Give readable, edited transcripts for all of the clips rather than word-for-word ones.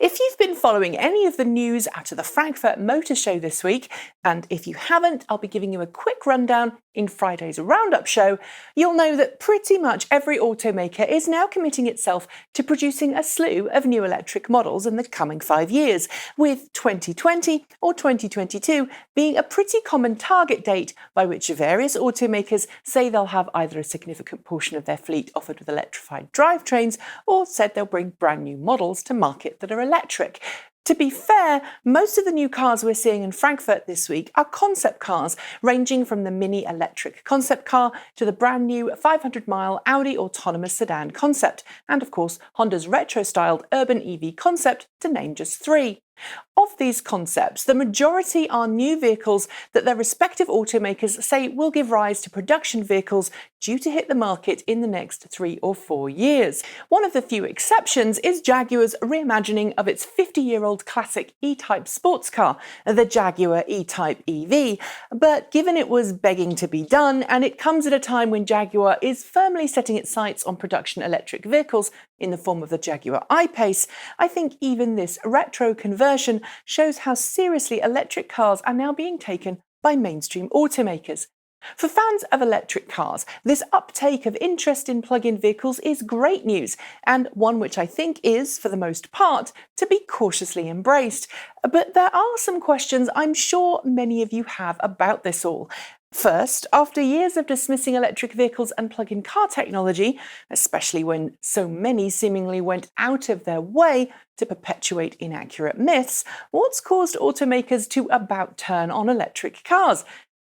If you've been following any of the news out of the Frankfurt Motor Show this week, and if you haven't, I'll be giving you a quick rundown in Friday's Roundup show, you'll know that pretty much every automaker is now committing itself to producing a slew of new electric models in the coming 5 years, with 2020 or 2022 being a pretty common target date by which various automakers say they'll have either a significant portion of their fleet offered with electrified drivetrains or said they'll bring brand new models to market that are electric. To be fair, most of the new cars we're seeing in Frankfurt this week are concept cars, ranging from the mini electric concept car to the brand new 500-mile Audi autonomous sedan concept, and of course Honda's retro-styled urban EV concept, to name just 3. Of these concepts, the majority are new vehicles that their respective automakers say will give rise to production vehicles due to hit the market in the next 3 or 4 years. One of the few exceptions is Jaguar's reimagining of its 50-year-old classic E-Type sports car, the Jaguar E-Type EV. But given it was begging to be done, and it comes at a time when Jaguar is firmly setting its sights on production electric vehicles in the form of the Jaguar I-Pace, I think even this retro conversion shows how seriously electric cars are now being taken by mainstream automakers. For fans of electric cars, this uptake of interest in plug-in vehicles is great news, and one which I think is, for the most part, to be cautiously embraced. But there are some questions I'm sure many of you have about this all. First, after years of dismissing electric vehicles and plug-in car technology, especially when so many seemingly went out of their way to perpetuate inaccurate myths, what's caused automakers to about turn on electric cars?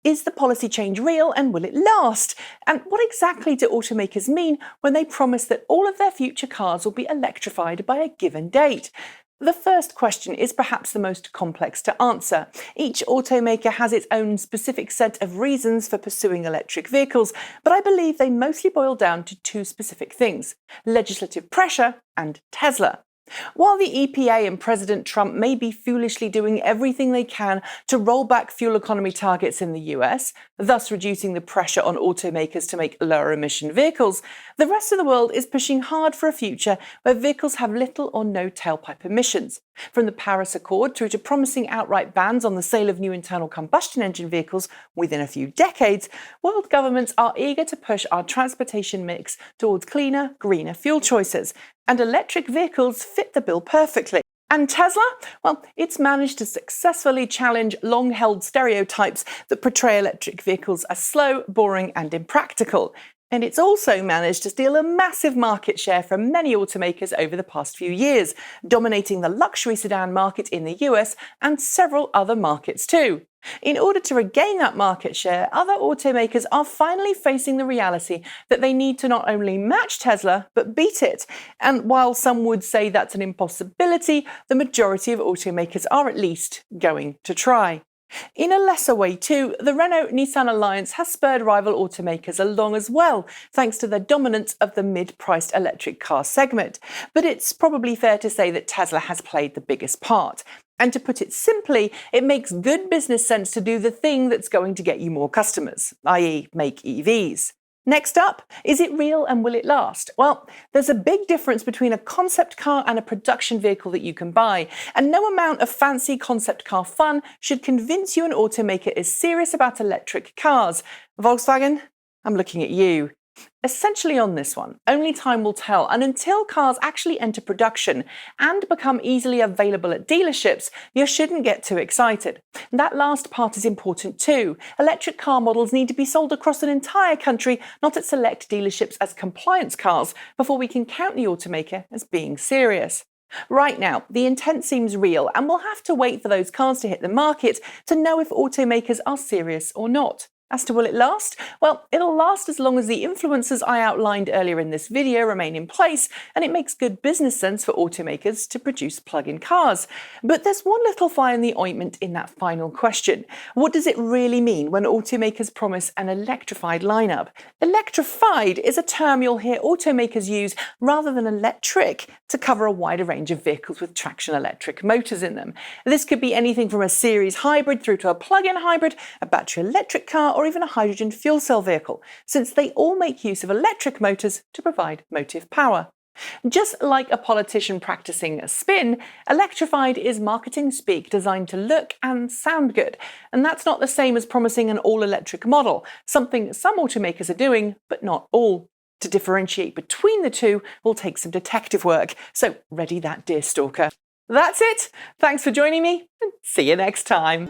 Is the policy change real, and will it last? And what exactly do automakers mean when they promise that all of their future cars will be electrified by a given date? The first question is perhaps the most complex to answer. Each automaker has its own specific set of reasons for pursuing electric vehicles, but I believe they mostly boil down to 2 specific things: legislative pressure and Tesla. While the EPA and President Trump may be foolishly doing everything they can to roll back fuel economy targets in the US, thus reducing the pressure on automakers to make lower emission vehicles, the rest of the world is pushing hard for a future where vehicles have little or no tailpipe emissions. From the Paris Accord through to promising outright bans on the sale of new internal combustion engine vehicles within a few decades, world governments are eager to push our transportation mix towards cleaner, greener fuel choices. And electric vehicles fit the bill perfectly. And Tesla? Well, it's managed to successfully challenge long-held stereotypes that portray electric vehicles as slow, boring, and impractical. And it's also managed to steal a massive market share from many automakers over the past few years, dominating the luxury sedan market in the US and several other markets too. In order to regain that market share, other automakers are finally facing the reality that they need to not only match Tesla, but beat it. And while some would say that's an impossibility, the majority of automakers are at least going to try. In a lesser way too, the Renault-Nissan alliance has spurred rival automakers along as well, thanks to their dominance of the mid-priced electric car segment. But it's probably fair to say that Tesla has played the biggest part. And to put it simply, it makes good business sense to do the thing that's going to get you more customers, i.e. make EVs. Next up, is it real and will it last? Well, there's a big difference between a concept car and a production vehicle that you can buy, and no amount of fancy concept car fun should convince you an automaker is serious about electric cars. Volkswagen, I'm looking at you. Essentially on this one, only time will tell, and until cars actually enter production and become easily available at dealerships, you shouldn't get too excited. That last part is important too. Electric car models need to be sold across an entire country, not at select dealerships as compliance cars, before we can count the automaker as being serious. Right now, the intent seems real, and we'll have to wait for those cars to hit the market to know if automakers are serious or not. As to will it last? Well, it'll last as long as the influences I outlined earlier in this video remain in place, and it makes good business sense for automakers to produce plug-in cars. But there's one little fly in the ointment in that final question. What does it really mean when automakers promise an electrified lineup? Electrified is a term you'll hear automakers use rather than electric to cover a wider range of vehicles with traction electric motors in them. This could be anything from a series hybrid through to a plug-in hybrid, a battery electric car, or even a hydrogen fuel cell vehicle, since they all make use of electric motors to provide motive power. Just like a politician practicing a spin, electrified is marketing speak designed to look and sound good. And that's not the same as promising an all-electric model, something some automakers are doing, but not all. To differentiate between the two will take some detective work, so ready that deer stalker. That's it. Thanks for joining me, and see you next time.